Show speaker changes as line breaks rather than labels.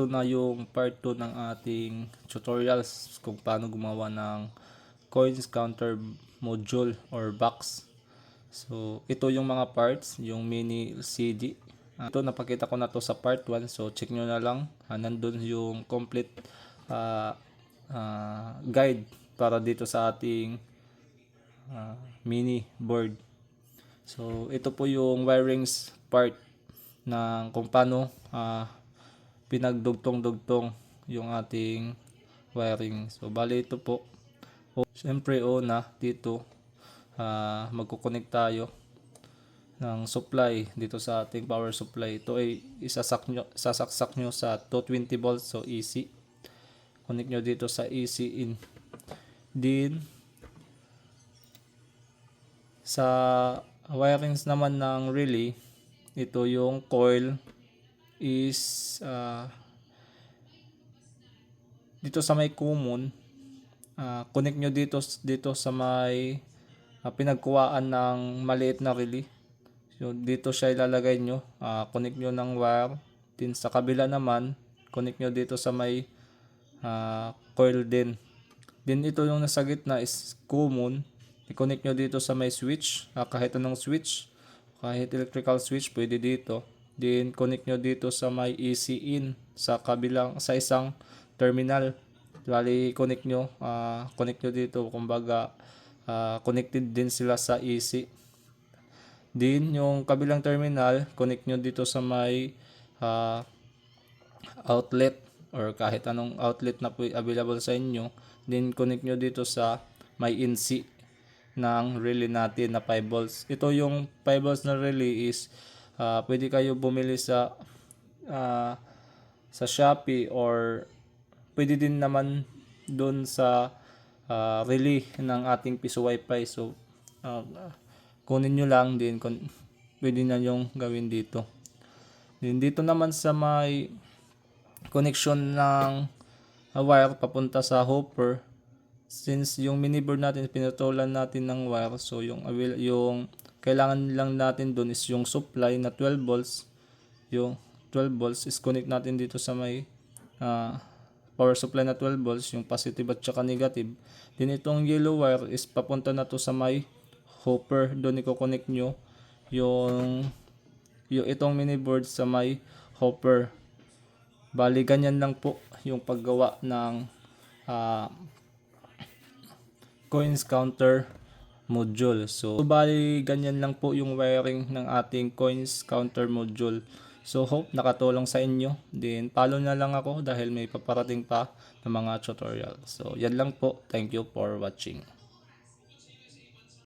ito na yung part 2 ng ating tutorials kung paano gumawa ng coins counter module or box. So ito yung mga parts, yung mini LCD. Ito napakita ko na to sa part 1, so check nyo na lang. Nandun yung complete guide para dito sa ating mini board. So ito po yung wirings part ng kung paano pinagdugtong-dugtong yung ating wiring. So bali ito po. Siyempre una dito magko-connect tayo ng supply dito sa ating power supply. Ito ay isasaksak nyo sa 220 volts, so AC. Connect nyo dito sa AC in. Din sa wirings naman ng relay, ito yung coil is dito sa may common, connect nyo dito sa may pinagkuhaan ng maliit na relay. So dito siya ilalagay nyo, connect nyo ng wire. Din sa kabila naman, connect nyo dito sa may coil din. Din ito yung nasa gitna is common, i-connect nyo dito sa may switch, kahit anong switch, kahit electrical switch pwede dito. Then connect nyo dito sa may AC in sa kabilang, sa isang terminal. Bali connect nyo dito, kumbaga connected din sila sa AC. Din yung kabilang terminal, connect nyo dito sa may outlet or kahit anong outlet na po available sa inyo. Then connect nyo dito sa may INC ng relay natin na 5 volts. Ito yung 5 volts na relay is pwede kayo bumili sa Shopee, or pwede din naman doon sa relay ng ating Piso Wi-Fi. So kunin nyo lang din, pwede na yung gawin dito. Then dito naman sa may connection ng wire papunta sa hopper, since yung mini board natin pinutulan natin ng wire, so yung kailangan lang natin doon is yung supply na 12 volts. Yung 12 volts is connect natin dito sa may power supply na 12 volts, yung positive at saka negative. Then itong yellow wire is papunta na to sa may hopper. Doon i-connect nyo yung itong mini board sa may hopper. Bali ganyan lang po yung paggawa ng coins counter module. So bali ganyan lang po yung wiring ng ating coins counter module. So hope nakatulong sa inyo. Then follow na lang ako dahil may paparating pa ng mga tutorial. So yan lang po. Thank you for watching.